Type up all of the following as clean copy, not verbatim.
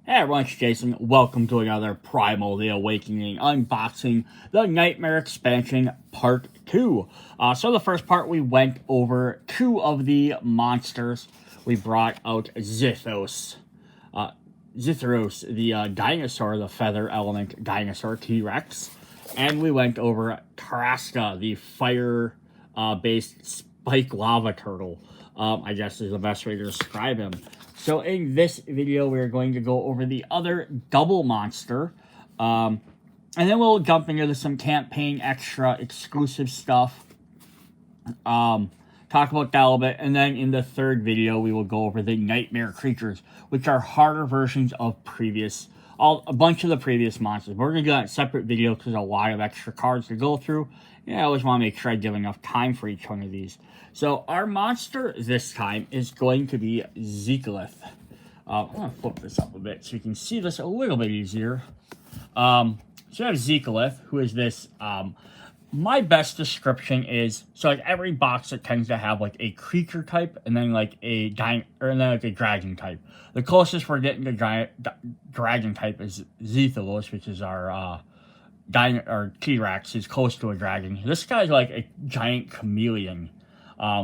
Hey everyone, it's Jason. Welcome to another Primal The Awakening unboxing, the Nightmare Expansion Part 2. So the first part we went over two of the monsters. We brought out Zithos, the dinosaur, the feather element dinosaur T-Rex. And we went over Tarasta, the fire-based spike lava turtle. I guess is the best way to describe him. So in this video, we're going to go over the other double monster. And then we'll jump into some campaign extra exclusive stuff. Talk about that a little bit. And then in the third video, we will go over the nightmare creatures, which are harder versions of a bunch of the previous monsters. We're going to do that in a separate video because there's a lot of extra cards to go through. Yeah, I always want to make sure I give enough time for each one of these. So our monster this time is going to be Zekalith. I'm going to flip this up a bit so you can see this a little bit easier. So you have Zekalith, who is this, my best description is, so like every box that tends to have like a creature type and then like a dragon type. The closest we're getting to dragon type is Zekath, which is our T-Rex. Is close to a dragon. This guy's like a giant chameleon,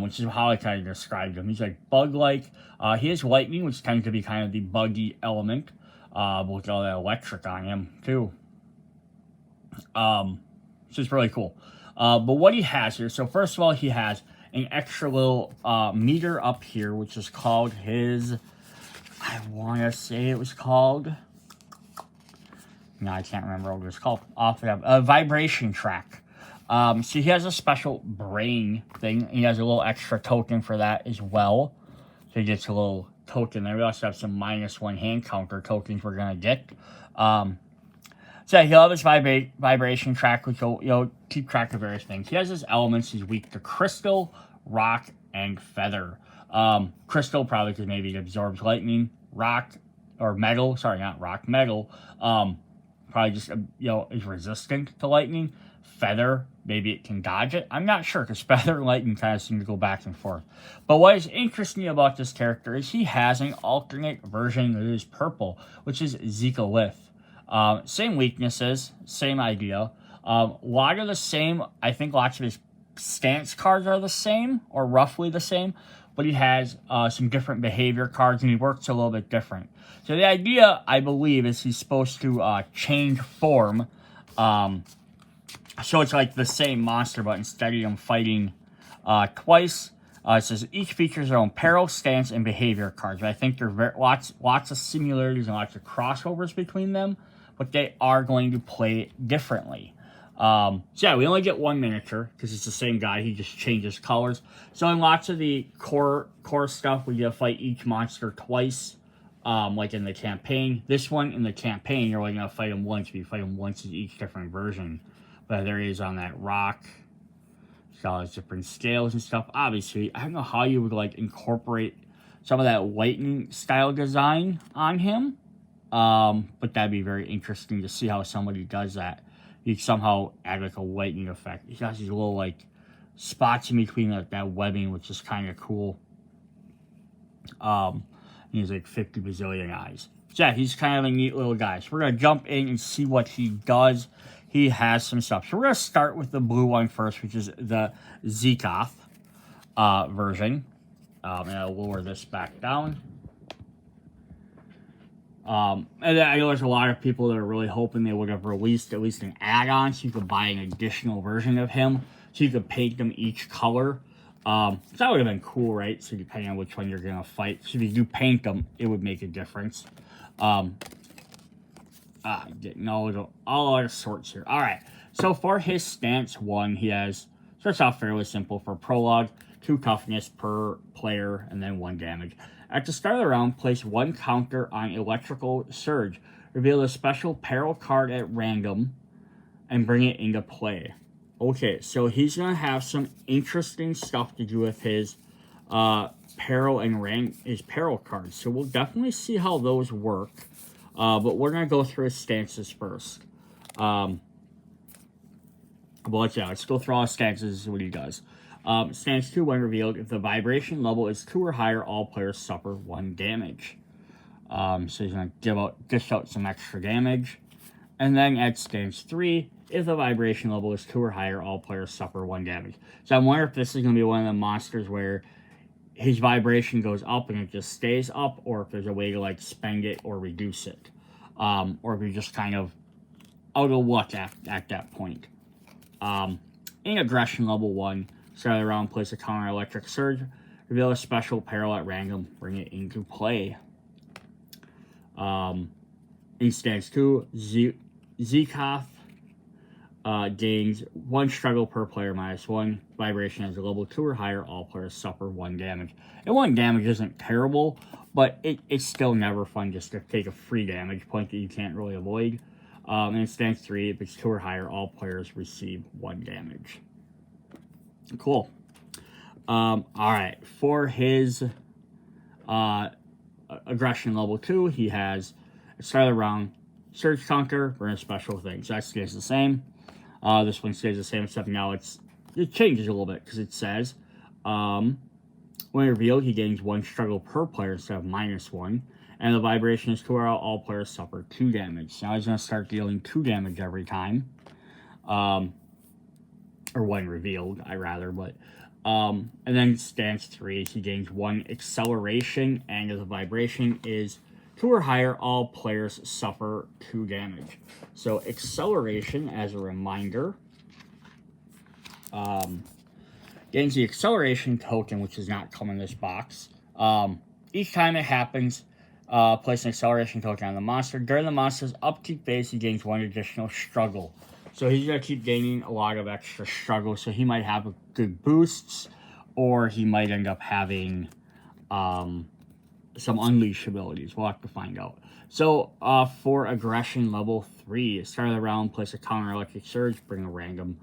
which is how I kind of described him. He's like bug-like. He has lightning, which tends to be kind of the buggy element, with all that electric on him too. Which is really cool. But what he has here, so first of all, he has an extra little meter up here, which is called his, I want to say it was called, no, I can't remember what it was called. A vibration track. So he has a special brain thing. He has a little extra token for that as well. So he gets a little token there. We also have some -1 hand counter tokens we're going to get. So he'll have his vibration track, which will keep track of various things. He has his elements. He's weak to crystal, rock, and feather. Crystal, probably because maybe it absorbs lightning. Rock, or metal, sorry, not rock, metal. Probably just, is resistant to lightning. Feather, maybe it can dodge it. I'm not sure, because feather and lightning kind of seem to go back and forth. But what is interesting about this character is he has an alternate version that is purple, which is Zekalith. Same weaknesses, same idea. A lot of the same, I think lots of his stance cards are the same, or roughly the same, but he has some different behavior cards, and he works a little bit different. So the idea, I believe, is he's supposed to change form, so it's like the same monster, but instead of him fighting twice, it says each features their own peril, stance, and behavior cards. But I think there are lots of similarities and lots of crossovers between them, but they are going to play differently. So yeah, we only get one miniature because it's the same guy. He just changes colors. So in lots of the core stuff, we get to fight each monster twice, like in the campaign. This one, in the campaign, you're only going to fight him once. But you fight him once in each different version. But there he is on that rock. He's got all his different scales and stuff. Obviously, I don't know how you would like incorporate some of that lightning style design on him. But that'd be very interesting to see how somebody does that. You somehow add like a lightning effect. He has these little like spots in between that webbing, which is kind of cool. He's like 50 bazillion eyes. So yeah, he's kind of a neat little guy. So we're gonna jump in and see what he does. He has some stuff. So we're gonna start with the blue one first, which is the Zekath version. And I'll lower this back down. And then I know there's a lot of people that are really hoping they would have released at least an add-on so you could buy an additional version of him. So you could paint them each color. So that would have been cool, right? So depending on which one you're going to fight. So if you do paint them, it would make a difference. Getting all out of sorts here. Alright, so for his stance 1, he starts off fairly simple for prologue. 2 toughness per player, and then 1 damage. At the start of the round, place 1 counter on Electrical Surge. Reveal a special peril card at random, and bring it into play. Okay, so he's going to have some interesting stuff to do with his peril and his peril cards. So we'll definitely see how those work. But we're going to go through his stances first. But let's go through all his stances. This is what he does. Stance 2, when revealed, if the vibration level is 2 or higher, all players suffer 1 damage. So he's going to dish out some extra damage. And then at stance 3, if the vibration level is 2 or higher, all players suffer 1 damage. So I'm wondering if this is going to be one of the monsters where his vibration goes up and it just stays up, or if there's a way to like spend it or reduce it. Or if you're just kind of out of luck at that point. In aggression level 1, start the round, place a counter electric surge, reveal a special peril at random, bring it into play. In stance 2, Zekath gains 1 struggle per player -1. Vibration is a level 2 or higher, all players suffer 1 damage. And 1 damage isn't terrible, but it's still never fun just to take a free damage point that you can't really avoid. In stance 3, if it's 2 or higher, all players receive 1 damage. Cool. Alright, for his aggression level 2, he has, start of the round, surge counter, burn a special thing. So that stays the same. This one stays the same, except now it changes a little bit, because it says, when revealed, he gains 1 struggle per player instead of -1. And the vibration is 2 or all players suffer 2 damage. Now he's going to start dealing 2 damage every time. Or when revealed, but... and then stance 3, he gains 1 acceleration, and if the vibration is 2 or higher, all players suffer 2 damage. So acceleration, as a reminder, gains the acceleration token, which does not come in this box. Each time it happens, place an acceleration token on the monster. During the monster's upkeep phase, he gains 1 additional struggle. So he's going to keep gaining a lot of extra struggle. So he might have good boosts, or he might end up having some unleash abilities. We'll have to find out. So for aggression level 3, start of the round, place a counter electric surge, bring a random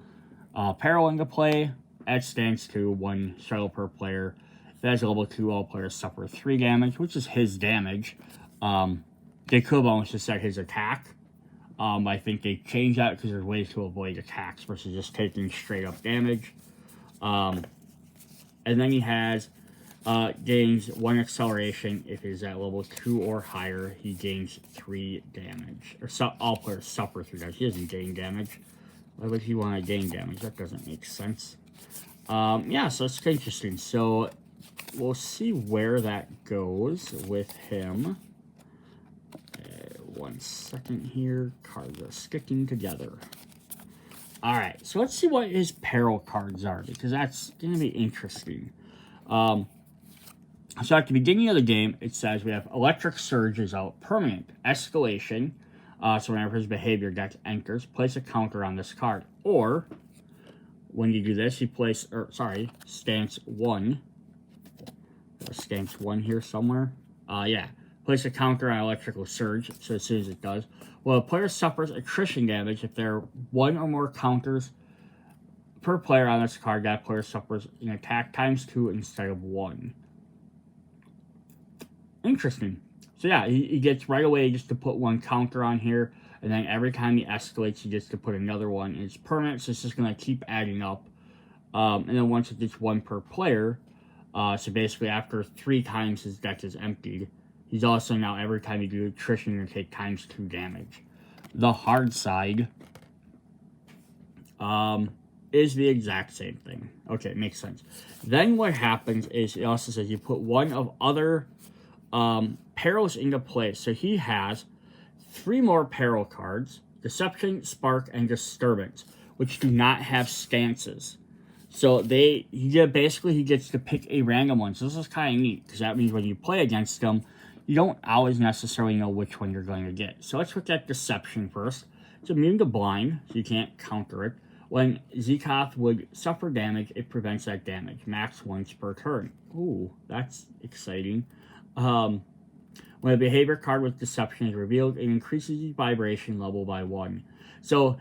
peril into play. At stance 2, 1 struggle per player. If it has a level 2, all players suffer 3 damage, which is his damage. They could have almost just said his attack. I think they changed that because there's ways to avoid attacks versus just taking straight up damage. And then he has gains 1 acceleration. If it is at level 2 or higher, he gains 3 damage. Or all players suffer 3 damage. He doesn't gain damage. Why would he want to gain damage? That doesn't make sense. Yeah, so it's interesting. So we'll see where that goes with him. 1 second here. Cards are sticking together. Alright, so let's see what his peril cards are, because that's going to be interesting. So at the beginning of the game, it says we have Electric Surge is out, permanent, Escalation. So whenever his behavior deck enters, place a counter on this card. Or, when you do this, you place, stance 1. Stance 1 here somewhere. Yeah. Place a counter on Electrical Surge, so as soon as it does. Well, a player suffers attrition damage if there are 1 or more counters per player on this card. That player suffers an attack ×2 instead of 1. Interesting. So yeah, he gets right away just to put 1 counter on here, and then every time he escalates, he gets to put another one. And it's permanent, so it's just going to keep adding up. And then once it gets 1 per player, so basically after 3 times his deck is emptied, he's also now, every time you do attrition, you're going to take ×2 damage. The hard side is the exact same thing. Okay, it makes sense. Then what happens is, it also says you put 1 of other perils into play. So he has 3 more peril cards: Deception, Spark, and Disturbance, which do not have stances. So he gets to pick a random one. So this is kind of neat, because that means when you play against him, you don't always necessarily know which one you're going to get. So let's look at Deception first. It's immune to blind, so you can't counter it. When Zekath would suffer damage, it prevents that damage, max once per turn. Ooh, that's exciting. When a behavior card with Deception is revealed, it increases the vibration level by 1. So,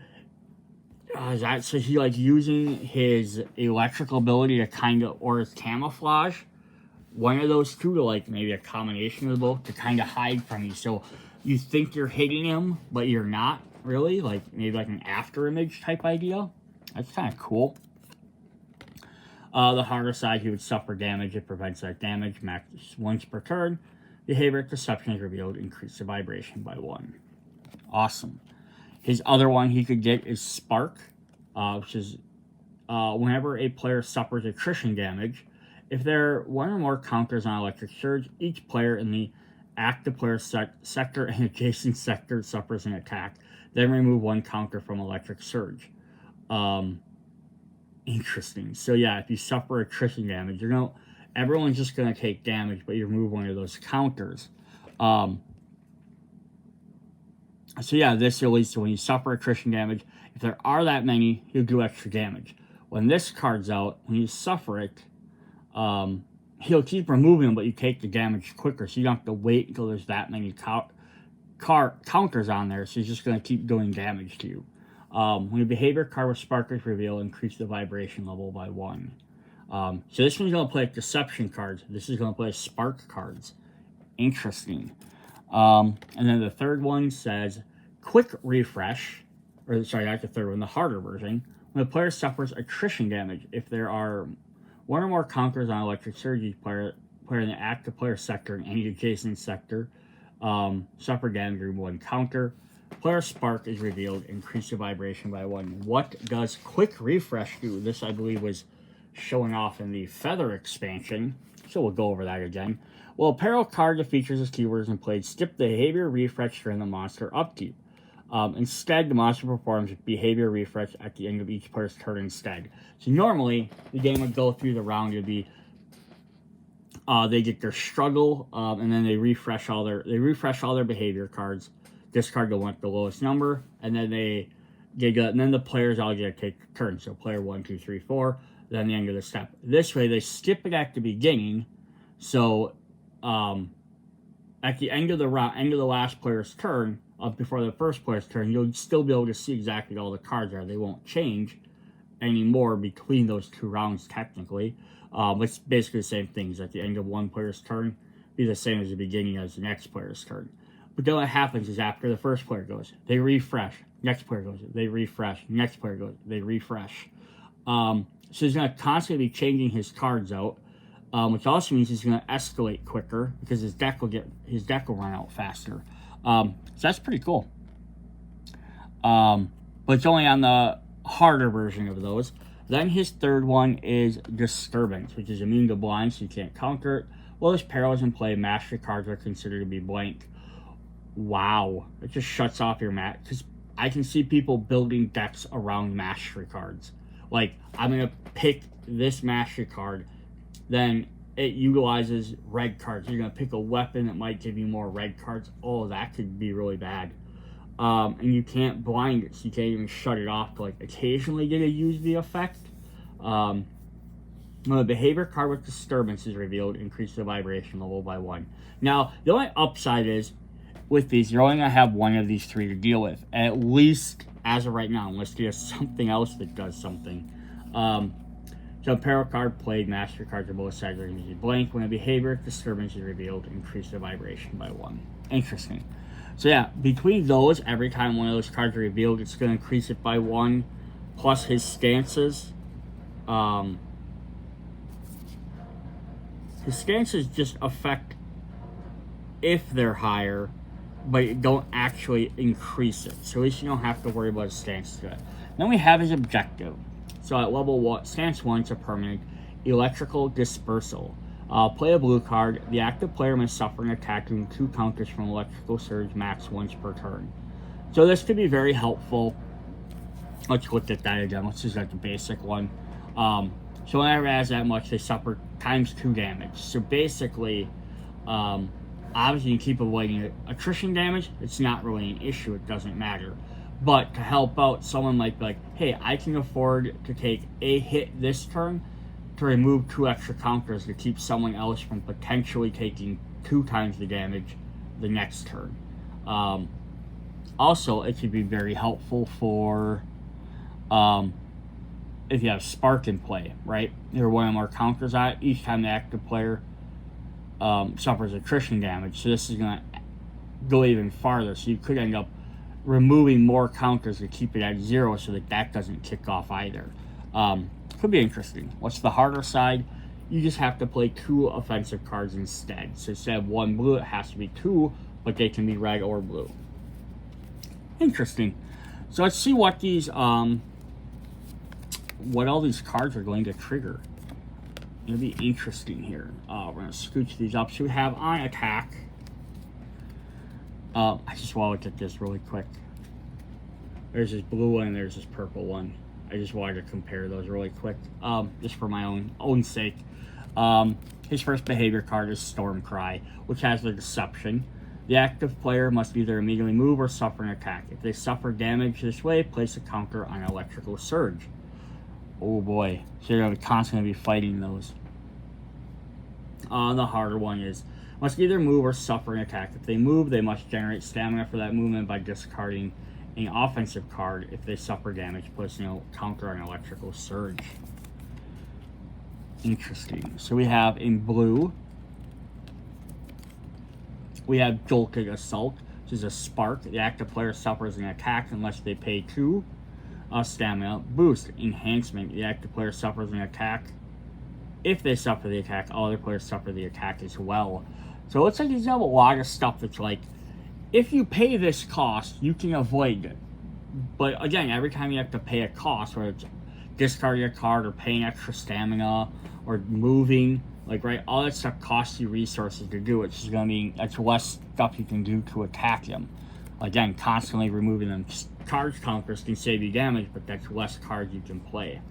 so he like using his electrical ability to or his camouflage, one of those two, to like maybe a combination of both, to kind of hide from you. So you think you're hitting him, but you're not really. Like maybe like an after image type idea. That's kind of cool. The harder side, he would suffer damage. It prevents that damage, max once per turn. Behavior Deception is revealed, increase the vibration by 1. Awesome. His other one he could get is Spark, which is whenever a player suffers attrition damage, if there are one or more counters on Electric Surge, each player in the active player sector and adjacent sector suffers an attack. Then remove 1 counter from Electric Surge. Interesting. So yeah, if you suffer attrition damage, everyone's just gonna take damage, but you remove one of those counters. So yeah, this release, when you suffer attrition damage, if there are that many, you'll do extra damage. When this card's out, when you suffer it, he'll keep removing them, but you take the damage quicker, so you don't have to wait until there's that many counters on there, so he's just going to keep doing damage to you. When a behavior card with Spark is revealed, increase the vibration level by 1. So this one's going to play Deception cards. This is going to play Spark cards. Interesting. And then the third one says Quick Refresh, or sorry, not the third one, the harder version. When the player suffers attrition damage, if there are one or more counters on Electric Surge, each player in the active player sector and any adjacent sector suffer damage, remove 1 counter. Player Spark is revealed, increase the vibration by 1. What does Quick Refresh do? This, I believe, was showing off in the Feather expansion, so we'll go over that again. Well, a peril card that features as keywords and played skip the behavior refresh during the monster upkeep. Instead, the monster performs behavior refresh at the end of each player's turn instead. So normally, the game would go through the round. It'd be they get their struggle, and then they refresh all their behavior cards. Discard the one with the lowest number, and then and then the players all get to take a turn. So player 1, 2, 3, 4. Then the end of the step. This way, they skip it at the beginning. So at the end of the round, end of the last player's turn, before the first player's turn, you'll still be able to see exactly all the cards are. They won't change anymore between those 2 rounds, technically. It's basically the same things. At the end of one player's turn, be the same as the beginning as the next player's turn. But then what happens is after the first player goes, they refresh. Next player goes, they refresh. Next player goes, they refresh. So he's going to constantly be changing his cards out, which also means he's going to escalate quicker because his deck will run out faster. So that's pretty cool. But it's only on the harder version of those. Then his third one is Disturbance, which is immune to blind, so you can't counter it. Well, there's perils in play. Mastery cards are considered to be blank. Wow. It just shuts off your mat. Because I can see people building decks around mastery cards. Like, I'm going to pick this mastery card, then it utilizes red cards. You're going to pick a weapon that might give you more red cards. Oh, that could be really bad. And you can't blind it, so you can't even shut it off to, like, occasionally get to use the effect. When a behavior card with Disturbance is revealed, increase the vibration level by 1. Now, the only upside is, with these, you're only going to have one of these 3 to deal with, at least as of right now, unless there's something else that does something. So a peril card played, mastery cards on both sides are going to be blank. When a behavior Disturbance is revealed, increase the vibration by 1. Interesting. So yeah, between those, every time one of those cards are revealed, it's going to increase it by 1, plus his stances. His stances just affect if they're higher, but it don't actually increase it. So at least you don't have to worry about his stance to it. Then we have his objective. So at level 1, stance 1, it's a permanent Electrical Dispersal. Play a blue card. The active player must suffer an attack doing 2 counters from Electrical Surge max once per turn. So this could be very helpful. Let's look at that again. Let's just like the basic one. So whenever it has that much, they suffer times 2 damage. So basically, obviously you keep avoiding attrition damage. It's not really an issue. It doesn't matter. But to help out, someone might be like, hey, I can afford to take a hit this turn to remove 2 extra counters to keep someone else from potentially taking 2 times the damage the next turn. Also, it could be very helpful for if you have Spark in play, right? There are one or more counters on it. Each time the active player suffers attrition damage. So this is going to go even farther. So you could end up removing more counters to keep it at 0 so that doesn't kick off either. Could be interesting. What's the harder side? You just have to play 2 offensive cards instead. So instead of 1 blue, it has to be 2, but they can be red or blue. Interesting. So let's see what these what all these cards are going to trigger. It'll be interesting here. We're gonna scooch these up. So we have on attack. I just want to look at this really quick. There's this blue one and there's this purple one. I just wanted to compare those really quick, just for my own sake. His first behavior card is Storm Cry, which has the Deception. The active player must either immediately move or suffer an attack. If they suffer damage this way, place a counter on Electrical Surge. Oh boy, so you're constantly be fighting those. The harder one is, must either move or suffer an attack. If they move, they must generate stamina for that movement by discarding an offensive card. If they suffer damage, placing a counter on Electrical Surge. Interesting. So we have in blue, we have Jolted Assault, which is a spark. The active player suffers an attack unless they pay 2 stamina. Boost, Enhancement. The active player suffers an attack. If they suffer the attack, all other players suffer the attack as well. So it looks like these have a lot of stuff that's like, if you pay this cost, you can avoid it. But again, every time you have to pay a cost, whether it's discarding a card or paying extra stamina or moving, like, right, all that stuff costs you resources to do. It's just going to mean that's less stuff you can do to attack them. Again, constantly removing them. Cards counters can save you damage, but that's less cards you can play.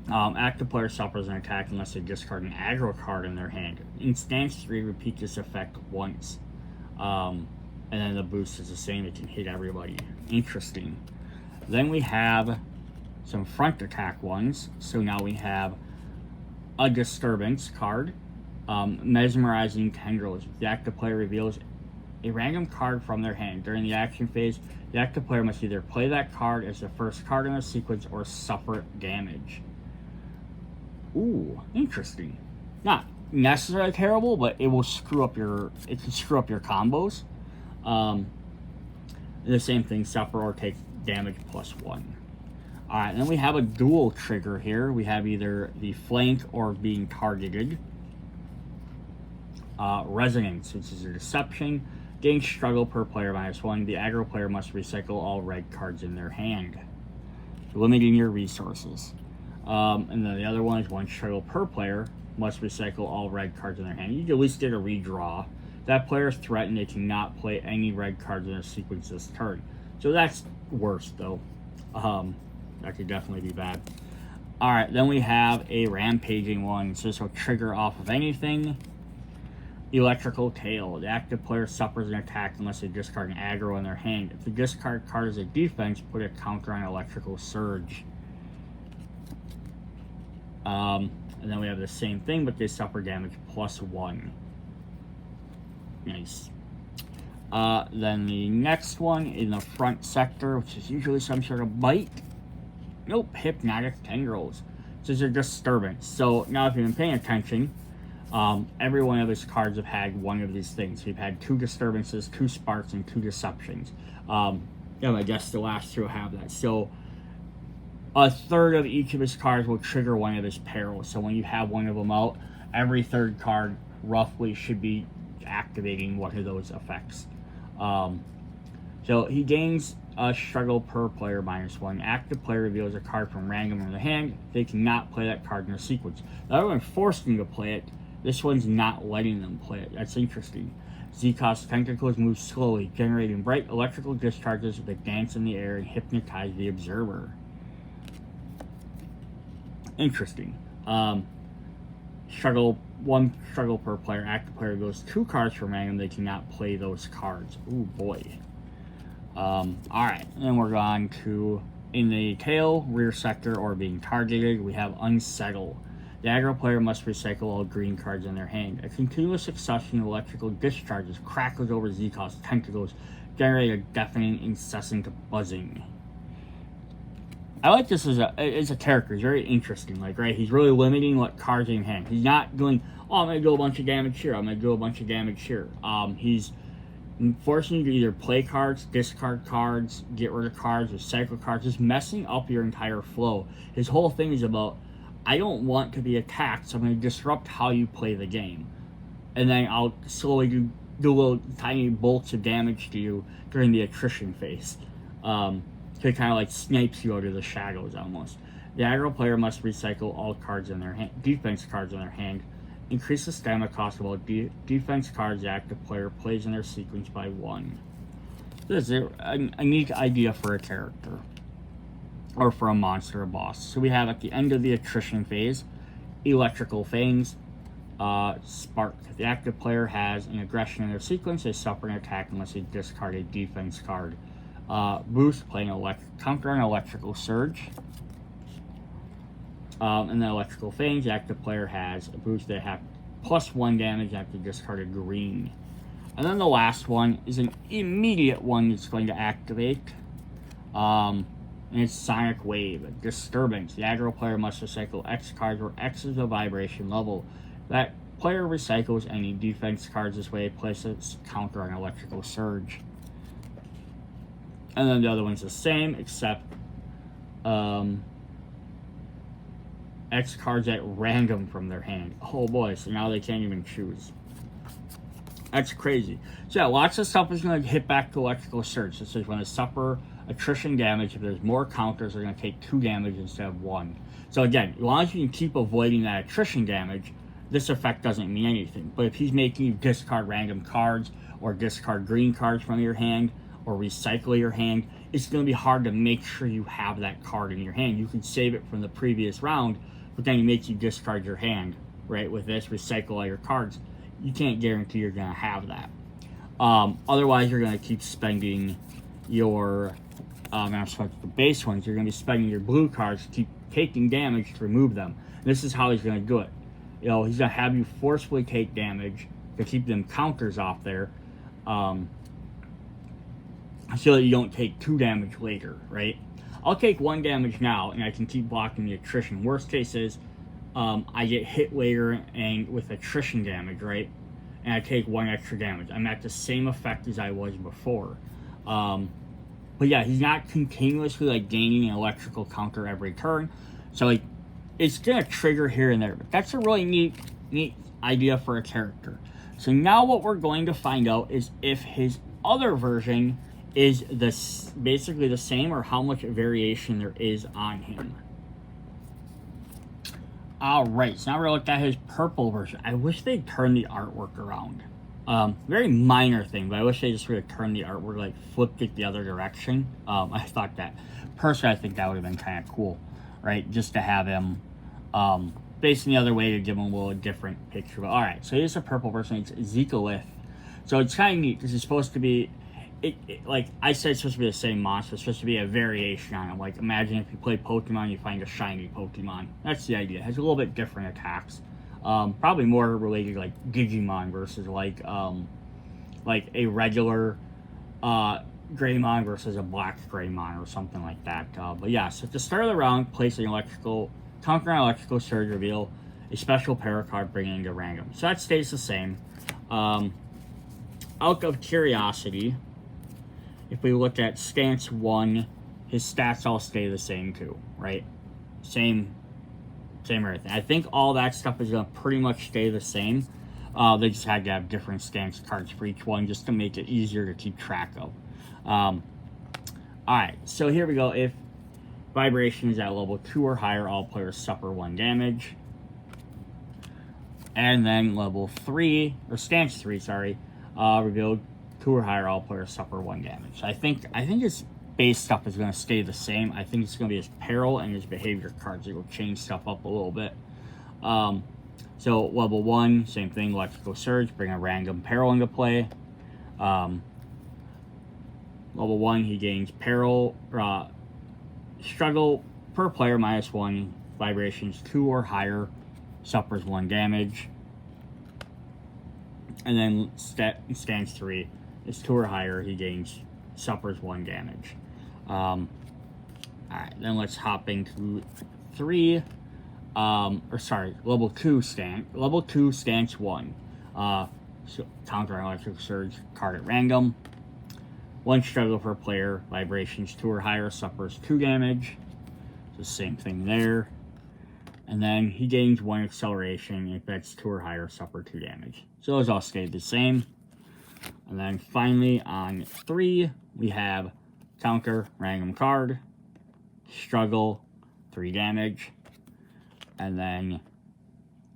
Active player suffers an attack unless they discard an aggro card in their hand. In stance 3, repeat this effect once. And then the boost is the same, it can hit everybody. Interesting. Then we have some front attack ones. So now we have a Disturbance card. Mesmerizing Tendrils. The active player reveals a random card from their hand. During the action phase, the active player must either play that card as the first card in their sequence or suffer damage. Ooh, interesting. Not necessarily terrible, but it will screw up your, it can screw up your combos. The same thing, suffer or take damage +1. Alright, then we have a dual trigger here. We have either the flank or being targeted. Resonance, which is a deception. Gain struggle per player -1. The aggro player must recycle all red cards in their hand, limiting your resources. And then the other one is 1 struggle per player, must recycle all red cards in their hand. You can at least get a redraw. That player is threatened, they cannot play any red cards in their sequence this turn. So that's worse, though. That could definitely be bad. Alright, then we have a rampaging one. So this will trigger off of anything. Electrical Tail. The active player suffers an attack unless they discard an aggro in their hand. If the discard card is a defense, put a counter on Electrical Surge. And then we have the same thing, but they suffer damage +1. Nice. Then the next one in the front sector, which is usually some sort of bite. Nope, Hypnotic Tendrils. This is a Disturbance. So now if you've been paying attention, every one of his cards have had one of these things. We've had 2 Disturbances, 2 Sparks, and 2 Deceptions. I guess the last 2 have that. So a third of each of his cards will trigger one of his perils. So when you have one of them out, every third card roughly should be activating one of those effects. So he gains a struggle per player -1. Active player reveals a card from random in the hand. They cannot play that card in their sequence. The other one forced them to play it. This one's not letting them play it. That's interesting. Zekath's tentacles move slowly, generating bright electrical discharges that dance in the air and hypnotize the observer. Interesting. Struggle, 1 struggle per player. Active player goes 2 cards from random. They cannot play those cards. Ooh boy. Alright, then we're on to in the tail, rear sector, or being targeted. We have Unsettle. The aggro player must recycle all green cards in their hand. A continuous succession of electrical discharges crackles over Zekath's tentacles, generate a deafening, incessant buzzing. I like this as a character. He's very interesting. Like, right, he's really limiting what cards in hand. He's not going, oh, I'm going to do a bunch of damage here. I'm going to do a bunch of damage here. He's forcing you to either play cards, discard cards, get rid of cards, recycle cards, just messing up your entire flow. His whole thing is about I don't want to be attacked, so I'm going to disrupt how you play the game. And then I'll slowly do little tiny bolts of damage to you during the attrition phase. So it kind of like snipes you out of the shadows almost. The aggro player must recycle all cards in their hand, defense cards in their hand. Increase the stamina cost of all defense cards the active player plays in their sequence by 1. This is a neat idea for a character. Or for a monster or boss. So we have at the end of the attrition phase, Electrical Fangs, Spark. The active player has an aggression in their sequence. They suffer an attack unless they discard a defense card. Boost, playing counter an Electrical Surge. And then Electrical Fangs, the active player has a boost. They have +1 damage after discard a green. And then the last one is an immediate one that's going to activate. And it's Sonic Wave. Disturbance. The aggro player must recycle X cards where X is the vibration level. That player recycles any defense cards this way, places counter on Electrical Surge. And then the other one's the same, except X cards at random from their hand. Oh boy, so now they can't even choose. That's crazy. So yeah, lots of stuff is going to hit back to Electrical Surge. This is when they suffer attrition damage. If there's more counters, they're going to take 2 damage instead of 1. So again, as long as you can keep avoiding that attrition damage, this effect doesn't mean anything. But if he's making you discard random cards, or discard green cards from your hand, or recycle your hand, it's going to be hard to make sure you have that card in your hand. You can save it from the previous round, but then he makes you discard your hand, right? With this, recycle all your cards. You can't guarantee you're going to have that. Otherwise, you're going to keep spending your the base ones. You're going to be spending your blue cards to keep taking damage to remove them. And this is how he's going to do it. He's going to have you forcefully take damage to keep them counters off there, so that you don't take 2 damage later, right? I'll take 1 damage now, and I can keep blocking the attrition. Worst case is, I get hit later and with attrition damage, right? And I take 1 extra damage. I'm at the same effect as I was before. But yeah, he's not continuously like gaining an electrical counter every turn. So like, it's gonna trigger here and there. But that's a really neat idea for a character. So now what we're going to find out is if his other version is basically the same, or how much variation there is on him. Alright, so now we're going to look at his purple version. I wish they'd turn the artwork around. Very minor thing, but I wish they just would have turned the artwork, like flipped it the other direction. I thought that, personally, I think that would have been kind of cool, right? Just to have him facing the other way to give him a little different picture. But alright, so here's a purple version. It's Zekalith. So it's kind of neat because it's supposed to be, like I said, it's supposed to be the same monster. It's supposed to be a variation on it. Like, imagine if you play Pokemon, you find a shiny Pokemon. That's the idea. It has a little bit different attacks. Probably more related to, like, Digimon versus, like a regular Greymon versus a black Greymon or something like that. But yeah, so at the start of the round, place an counter an electrical surge, reveal a special para card, bringing into random. So that stays the same. Out of curiosity, if we look at stance 1, his stats all stay the same too, right? Same everything. I think all that stuff is going to pretty much stay the same. They just had to have different stance cards for each one just to make it easier to keep track of. Alright, so here we go. If vibration is at level 2 or higher, all players suffer 1 damage. And then level 3, or stance 3, sorry, revealed 2 or higher, all players suffer 1 damage. I think his base stuff is going to stay the same. I think it's going to be his peril and his behavior cards that will change stuff up a little bit. So level 1, same thing, electrical surge, bring a random peril into play. Level 1, he gains peril, struggle per player -1, vibrations 2 or higher, suffers 1 damage. And then stance 3 is 2 or higher, he suffers 1 damage. Alright, then let's hop into 3. Level 2 stance 1. So counter electric surge card at random. 1 struggle per player, vibrations 2 or higher, suffers 2 damage. So same thing there. And then he gains 1 acceleration. If that's 2 or higher, suffer 2 damage. So those all stayed the same. And then finally on 3, we have counter, random card, struggle, 3 damage, and then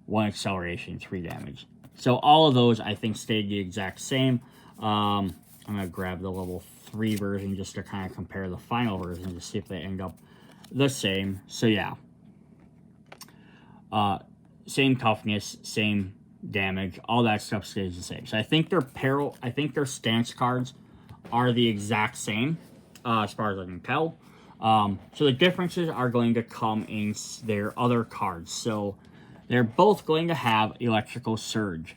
1 acceleration, 3 damage. So all of those I think stayed the exact same. I'm going to grab the level 3 version just to kind of compare the final version to see if they end up the same. So yeah. Same toughness, same damage, all that stuff stays the same. So I think their stance cards are the exact same, as far as I can tell. So the differences are going to come in their other cards. So they're both going to have Electrical Surge.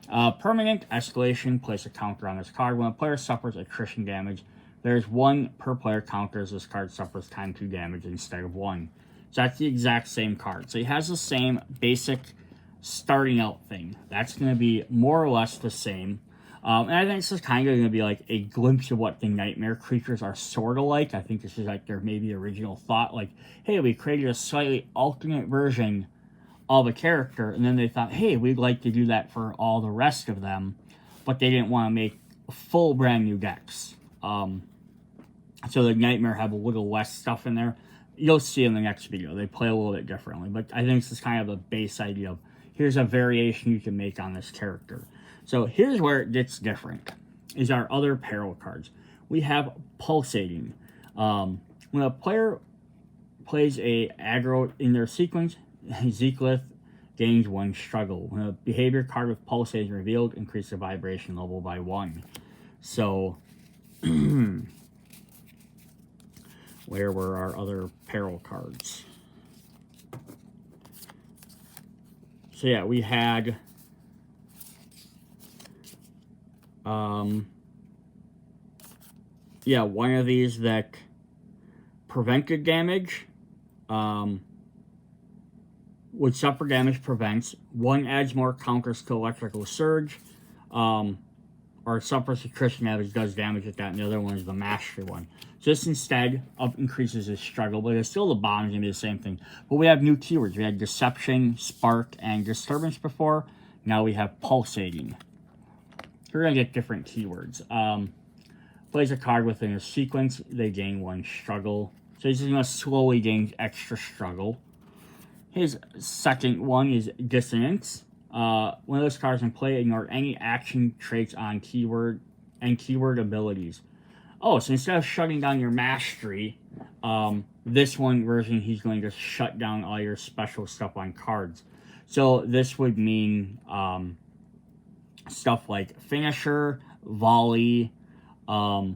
Permanent escalation, place a counter on this card. When a player suffers attrition damage, there's 1 per player counter as this card suffers times 2 damage instead of 1. So that's the exact same card. So he has the same basic starting out thing. That's going to be more or less the same. And I think this is kind of going to be like a glimpse of what the nightmare creatures are sort of like. I think this is like their maybe original thought. Like, hey, we created a slightly alternate version of a character. And then they thought, hey, we'd like to do that for all the rest of them. But they didn't want to make full brand new decks. So the nightmare have a little less stuff in there. You'll see in the next video. They play a little bit differently. But I think this is kind of a base idea of here's a variation you can make on this character. So here's where it gets different, is our other peril cards. We have Pulsating. When a player plays a aggro in their sequence, Zekalith gains 1 struggle. When a behavior card with Pulsating is revealed, increase the vibration level by 1. So where were our other peril cards? So yeah, we had one of these that prevented damage, would suffer damage prevents. 1 adds more counters to Electrical Surge, or suffers attrition damage, does damage with that, and the other one is the Mastery one. So this instead increases his struggle, but it's still the bottom is going to be the same thing. But we have new keywords. We had Deception, Spark, and Disturbance before. Now we have Pulsating. We're going to get different keywords. Plays a card within a sequence, they gain 1 struggle. So he's going to slowly gain extra struggle. His second one is Dissonance. When those cards in play, ignore any action traits on keyword and keyword abilities. Oh, so instead of shutting down your mastery, this one version, he's going to shut down all your special stuff on cards. So this would mean stuff like Finisher, Volley, like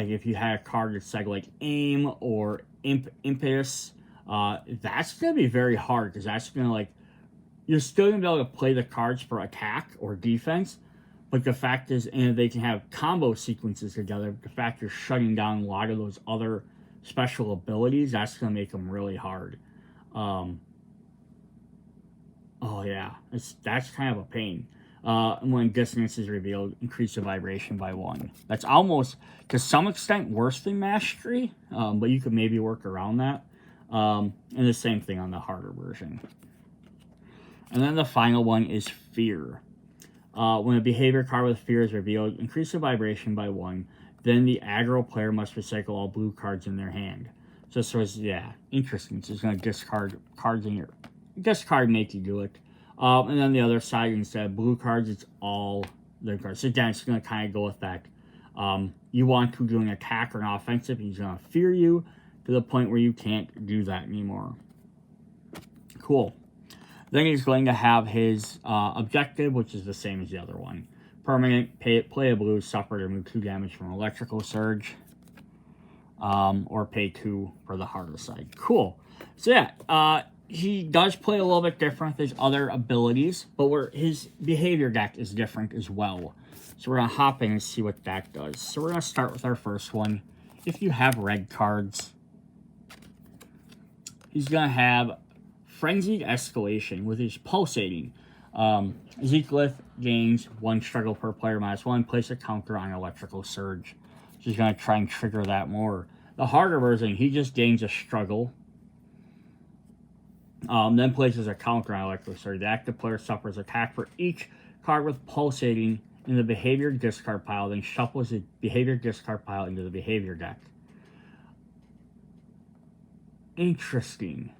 if you had a card that said like Aim or Impetus, that's going to be very hard because that's going to like, you're still going to be able to play the cards for attack or defense, but the fact is, and they can have combo sequences together, the fact you're shutting down a lot of those other special abilities, that's going to make them really hard. Oh yeah, that's kind of a pain. When Dissonance is revealed, increase the vibration by 1. That's almost, to some extent, worse than Mastery, but you could maybe work around that. And the same thing on the harder version. And then the final one is Fear. When a behavior card with Fear is revealed, increase the vibration by 1. Then the aggro player must recycle all blue cards in their hand. So it's, yeah, interesting. So it's going to discard cards in your... Discard make you do it. And then the other side, instead of blue cards, it's all the cards. So again, it's going to kind of go with that. You want to do an attack or an offensive, he's going to fear you to the point where you can't do that anymore. Cool. Then he's going to have his objective, which is the same as the other one. Permanent, play a blue, suffer to remove 2 damage from Electrical Surge. Or pay 2 for the harder side. Cool. So yeah, he does play a little bit different with his other abilities, but his behavior deck is different as well. So we're going to hop in and see what that does. So we're going to start with our first one. If you have red cards, he's going to have Frenzied Escalation with his Pulsating. Zekalith gains 1 struggle per player -1. Place a counter on Electrical Surge. So he's going to try and trigger that more. The harder version, he just gains a struggle. Then places a counter on Electrical Surge. The active player suffers attack for each card with pulsating in the behavior discard pile, then shuffles the behavior discard pile into the behavior deck. Interesting.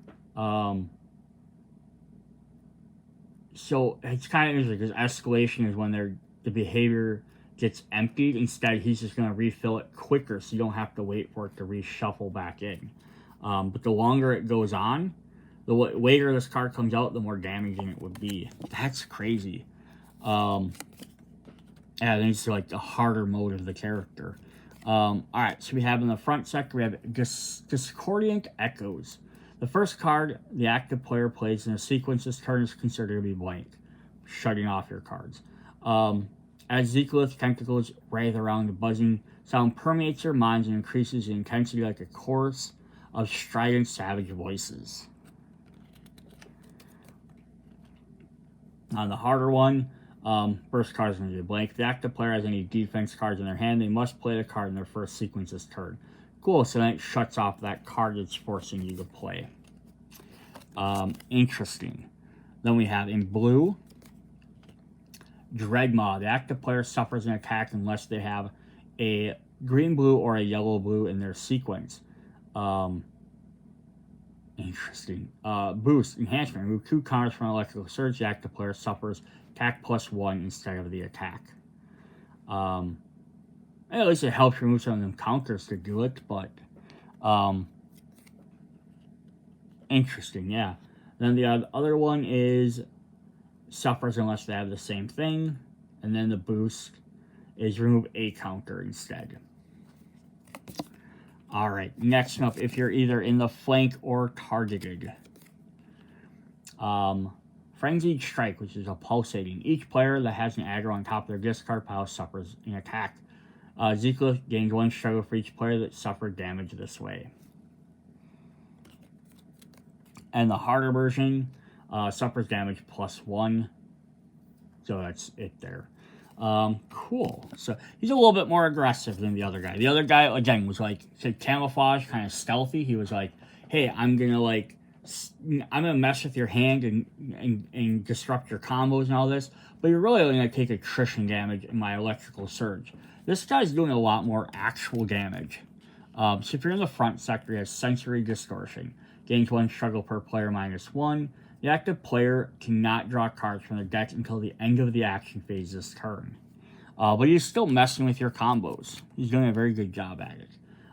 So it's kind of interesting because escalation is when the behavior gets emptied. Instead, he's just going to refill it quicker, so you don't have to wait for it to reshuffle back in. But the longer it goes on, the later this card comes out, the more damaging it would be. That's crazy. And it's like the harder mode of the character. Alright, so we have in the front sector, we have Discordant Echoes. The first card the active player plays in a sequence this turn is considered to be blank, shutting off your cards. As Zekalith tentacles writhe around, the buzzing sound permeates your minds and increases in intensity like a chorus of strident savage voices. On the harder one, first card is going to be blank. If the active player has any defense cards in their hand, they must play the card in their first sequence this turn. Cool, so then it shuts off that card it's forcing you to play. Interesting. Then we have in blue, Dreadmaw. The active player suffers an attack unless they have a green-blue or a yellow-blue in their sequence. Interesting. Boost, enhancement. Remove 2 counters from Electrical Surge. The active player suffers attack +1 instead of the attack. At least it helps remove some of them counters to do it, but interesting, yeah. Then the other one is suffers unless they have the same thing, and then the boost is remove a counter instead. Alright, next up, if you're either in the flank or targeted. Frenzied Strike, which is a pulsating. Each player that has an aggro on top of their discard pile suffers an attack. Zekalith gains 1 struggle for each player that suffered damage this way. And the harder version suffers damage +1. So that's it there. Cool. So he's a little bit more aggressive than the other guy. The other guy, again, was like, said camouflage, kind of stealthy. He was like, hey, I'm gonna mess with your hand and disrupt your combos and all this, but you're really only gonna take attrition damage in my Electrical Surge. This guy's doing a lot more actual damage. So if you're in the front sector, he has Sensory Distortion. Gains 1 struggle per player -1. The active player cannot draw cards from their deck until the end of the action phase this turn. But he's still messing with your combos. He's doing a very good job at it.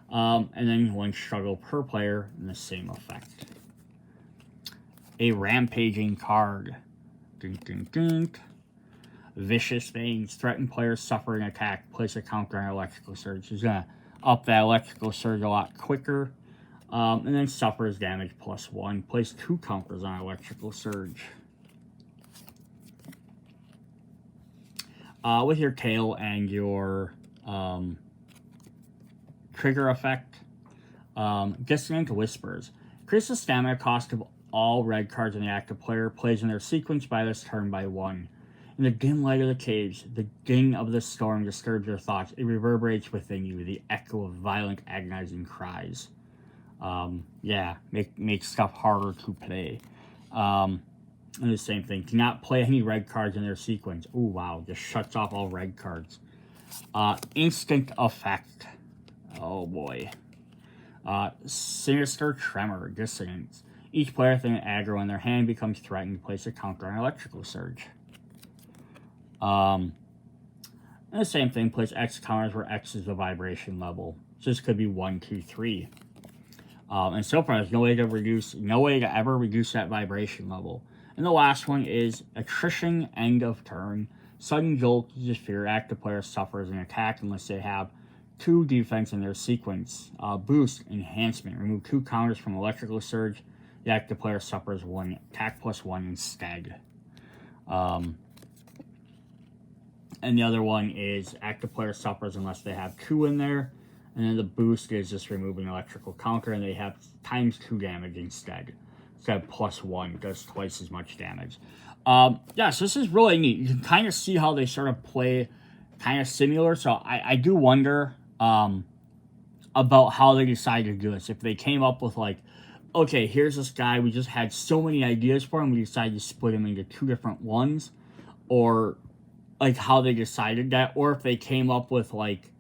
And then 1 struggle per player in the same effect. A rampaging card. Dink, dink, dink. Vicious Fangs. Threatened players suffer an attack. Place a counter on Electrical Surge. He's going to up that Electrical Surge a lot quicker. And then suffers damage +1. Place 2 counters on Electrical Surge. With your tail and your trigger effect, Dissonant Whispers. Increase the stamina cost of all red cards in the active player plays in their sequence by this turn by 1. In the dim light of the caves, the ding of the storm disturbs your thoughts. It reverberates within you, the echo of violent, agonizing cries. Make stuff harder to play. And the same thing. Do not play any red cards in their sequence. Oh, wow. Just shuts off all red cards. Instant Effect. Oh, boy. Sinister Tremor. Dissonance. Each player with an aggro in their hand becomes threatened to place a counter on Electrical Surge. And the same thing. Place X counters where X is the vibration level. So this could be 1, 2, 3. And so far, there's no way to ever reduce that vibration level. And the last one is Attrition, End of Turn. Sudden Jolt uses fear. Active player suffers an attack unless they have 2 defense in their sequence. Boost, Enhancement. Remove 2 counters from Electrical Surge. The active player suffers 1 attack +1 instead. And the other one is active player suffers unless they have 2 in there. And then the boost is just removing electrical counter, and they have ×2 damage instead. Instead of +1, does twice as much damage. So this is really neat. You can kind of see how they sort of play kind of similar. So I do wonder, about how they decided to do this. If they came up with like, okay, here's this guy, we just had so many ideas for him, we decided to split him into 2 different ones, or like how they decided that, or if they came up with like,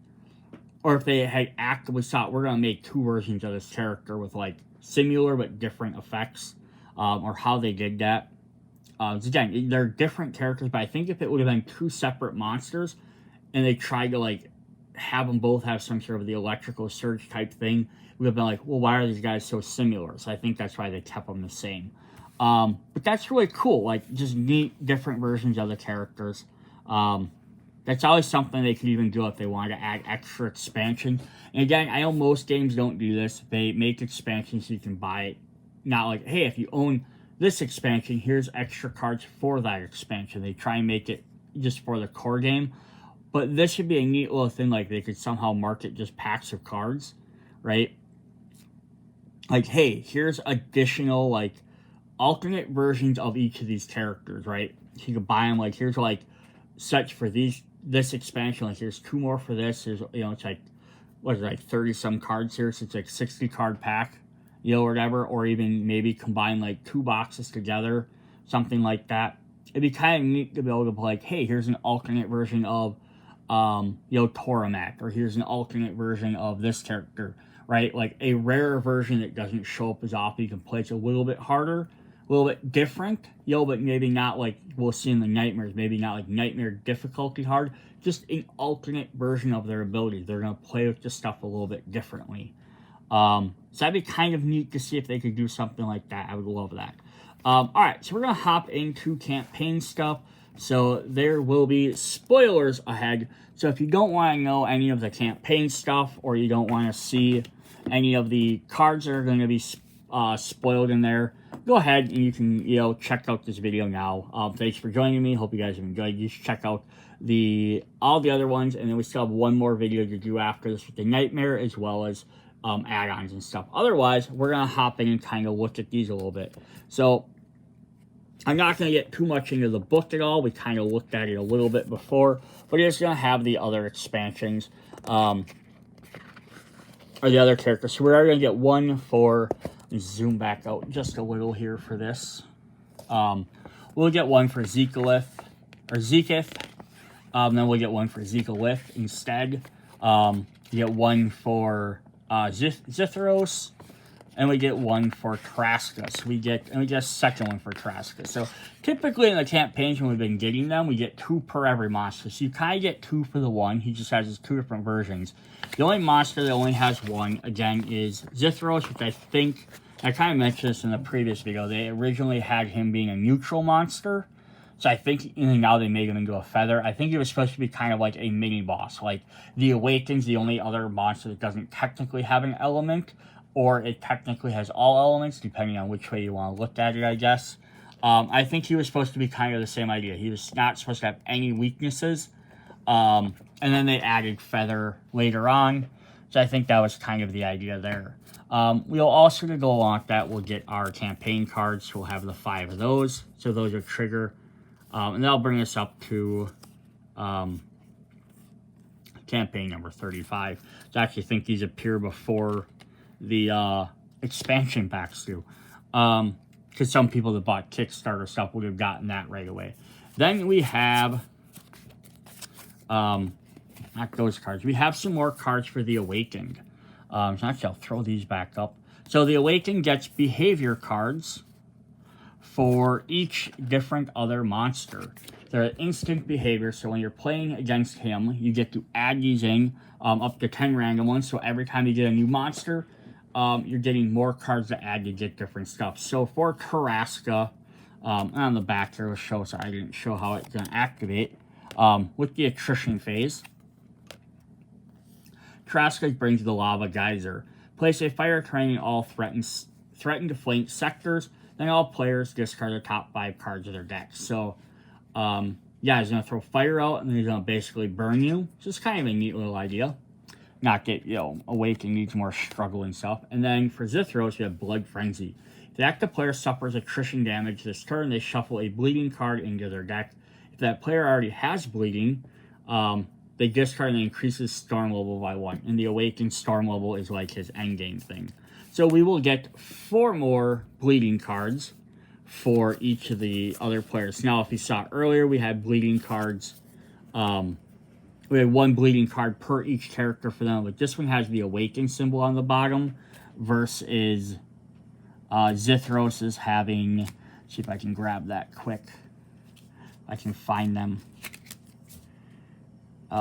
or if they had actively thought we're gonna make 2 versions of this character with like similar but different effects, or how they did that. Again, they're different characters, but I think if it would have been 2 separate monsters and they tried to like have them both have some sort of the electrical surge type thing, we would have been like, well, why are these guys so similar? So I think that's why they kept them the same. But that's really cool, like just neat different versions of the characters. That's always something they could even do if they wanted to add extra expansion. And again, I know most games don't do this. They make expansions so you can buy it. Not like, hey, if you own this expansion, here's extra cards for that expansion. They try and make it just for the core game. But this should be a neat little thing, like they could somehow market just packs of cards, right? Like, hey, here's additional, like, alternate versions of each of these characters, right? You can buy them, like, here's, like, such for this expansion, like, here's 2 more for this. There's, you know, it's like, what is it, like 30-some cards here, so it's like 60-card pack, you know, or whatever, or even maybe combine, like, 2 boxes together, something like that. It'd be kind of neat to be able to be like, hey, here's an alternate version of, you know, Toramak, or here's an alternate version of this character, right? Like a rare version that doesn't show up as often. You can play it a little bit harder, a little bit different, you know, but maybe not like we'll see in the Nightmares, maybe not like Nightmare difficulty hard, just an alternate version of their abilities. They're going to play with the stuff a little bit differently. So that'd be kind of neat to see if they could do something like that. I would love that. All right, so we're going to hop into campaign stuff. So there will be spoilers ahead. So if you don't want to know any of the campaign stuff, or you don't want to see any of the cards that are going to be spoiled in there, go ahead and you can, you know, check out this video now. Thanks for joining me. Hope you guys have enjoyed. You should check out all the other ones, and then we still have one more video to do after this with the Nightmare, as well as add-ons and stuff. Otherwise, we're going to hop in and kind of look at these a little bit. So I'm not going to get too much into the book at all. We kind of looked at it a little bit before, but it's going to have the other expansions, or the other characters. So we're going to get one for, let me zoom back out just a little here for this. We'll get one for Zekalith, or Zekath. Then we'll get one for Zekalith instead. You get one for Zithros. And we get one for Traska. So we get a second one for Traska. So typically in the campaigns when we've been getting them, we get 2 per every monster. So you kind of get 2 for the one. He just has his 2 different versions. The only monster that only has 1, again, is Zithros, which I think, I kind of mentioned this in the previous video. They originally had him being a neutral monster. So I think now they made him into a feather. I think he was supposed to be kind of like a mini boss. Like the Awaken's the only other monster that doesn't technically have an element, or it technically has all elements, depending on which way you want to look at it, I guess. I think he was supposed to be kind of the same idea. He was not supposed to have any weaknesses. And then they added Feather later on. So I think that was kind of the idea there. We'll also, to go along with that, we'll get our campaign cards. So we'll have the 5 of those. So those will trigger. And that'll bring us up to campaign number 35. So I actually think these appear before the expansion packs do, because some people that bought Kickstarter stuff would have gotten that right away. Then we have not those cards. We have some more cards for the Awakened. So actually I'll throw these back up. So the Awakened gets behavior cards for each different other monster. They're instant behavior, so when you're playing against him, you get to add these in, up to 10 random ones. So every time you get a new monster, you're getting more cards to add to get different stuff. So for Traska, on the back there will show, so I didn't show how it's going to activate. With the attrition phase, Traska brings the Lava Geyser. Place a fire terrain in all threatened to flank sectors, then all players discard the top 5 cards of their deck. So, yeah, he's going to throw fire out, and then he's going to basically burn you. So it's kind of a neat little idea. Not get, you know, Awaken needs more struggle and stuff. And then for Zithros, you have Blood Frenzy. If the active player suffers attrition damage this turn, they shuffle a bleeding card into their deck. If that player already has bleeding, they discard and increases storm level by 1. And the awakened storm level is like his endgame thing. So we will get 4 more bleeding cards for each of the other players. Now, if you saw earlier, we had bleeding cards. We had 1 bleeding card per each character for them, but this one has the awakened symbol on the bottom versus Zithros is having, see if I can grab that quick. I can find them. Where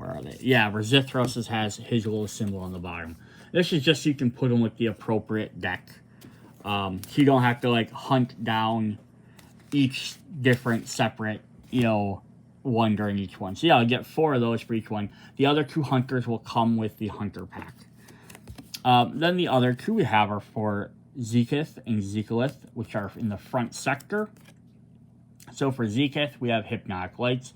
are they? Yeah, where Zithros has his little symbol on the bottom. This is just so you can put them with the appropriate deck. So you don't have to like hunt down each different separate, you know, one during each one. So yeah, I'll get 4 of those for each one. The other 2 hunters will come with the hunter pack. Then the other 2 we have are for Zekath and Zekalith, which are in the front sector. So for Zekath, we have Hypnotic Lights.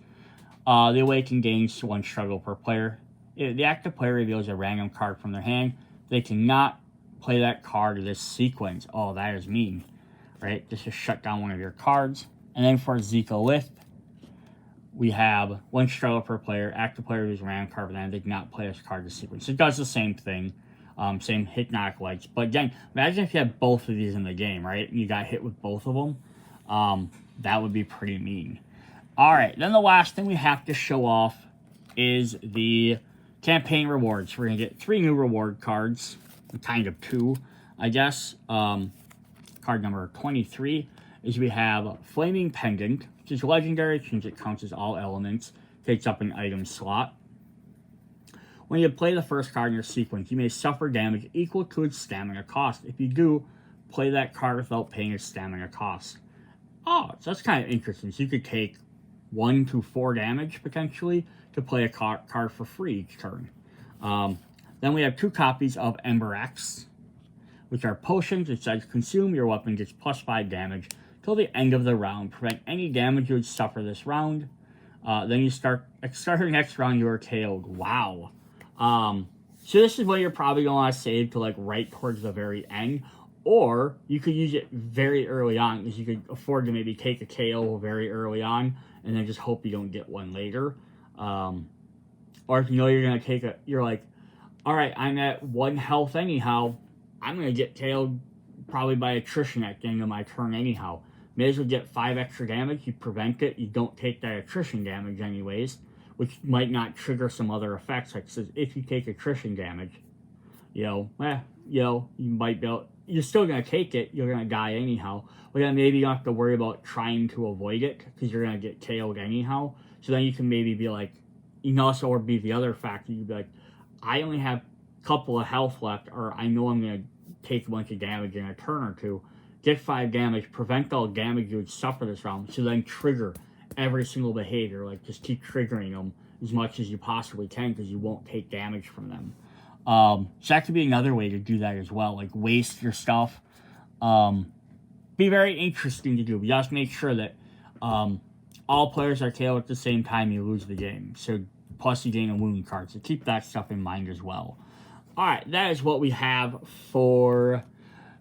The Awaken gains 1 struggle per player. If the active player reveals a random card from their hand, they cannot play that card in this sequence. Oh, that is mean, right? This just shut down one of your cards. And then for Zekalith, we have 1 struggle per player. Active player reveals a random card from their hand, they cannot play this card in this sequence. It does the same thing. Same Hypnotic Lights. But again, imagine if you had both of these in the game, right? And you got hit with both of them. That would be pretty mean. Alright, then the last thing we have to show off is the campaign rewards. We're going to get 3 new reward cards. Kind of 2, I guess. Card number 23 is we have Flaming Pendant, which is legendary since it counts as all elements. Takes up an item slot. When you play the first card in your sequence, you may suffer damage equal to its stamina cost. If you do, play that card without paying its stamina cost. Oh, so that's kind of interesting. So you could take 1 to 4 damage, potentially, to play a card for free each turn. Then we have 2 copies of Ember X, which are potions. It says, consume your weapon gets +5 damage till the end of the round. Prevent any damage you would suffer this round. Then you start your next round, you are KO'd. Wow. So this is what you're probably going to want to save to like right towards the very end, or you could use it very early on because you could afford to maybe take a KO very early on and then just hope you don't get one later. Or if you know you're going to take you're like, all right, I'm at 1 health anyhow. I'm going to get KO'd probably by attrition at the end of my turn anyhow. May as well get 5 extra damage. You prevent it. You don't take that attrition damage anyways, which might not trigger some other effects. Like says, if you take attrition damage, you might be able, you're still going to take it. You're going to die anyhow. But then maybe you don't have to worry about trying to avoid it because you're going to get KO'd anyhow. So then you can maybe be like, or be the other factor. You'd be like, I only have a couple of health left, or I know I'm going to take a bunch of damage in a turn or 2. Get 5 damage, prevent all damage you would suffer this round. So then trigger every single behavior, like just keep triggering them as much as you possibly can because you won't take damage from them. So that could be another way to do that as well, like waste your stuff. Be very interesting to do. But you have to make sure that all players are KO'd at the same time you lose the game. So plus you gain a wound card. So keep that stuff in mind as well. Alright, that is what we have for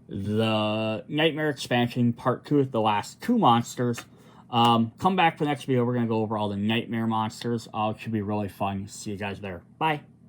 the Nightmare Expansion Part 2 with the last 2 monsters. Come back for the next video. We're going to go over all the Nightmare monsters. It should be really fun. See you guys there. Bye.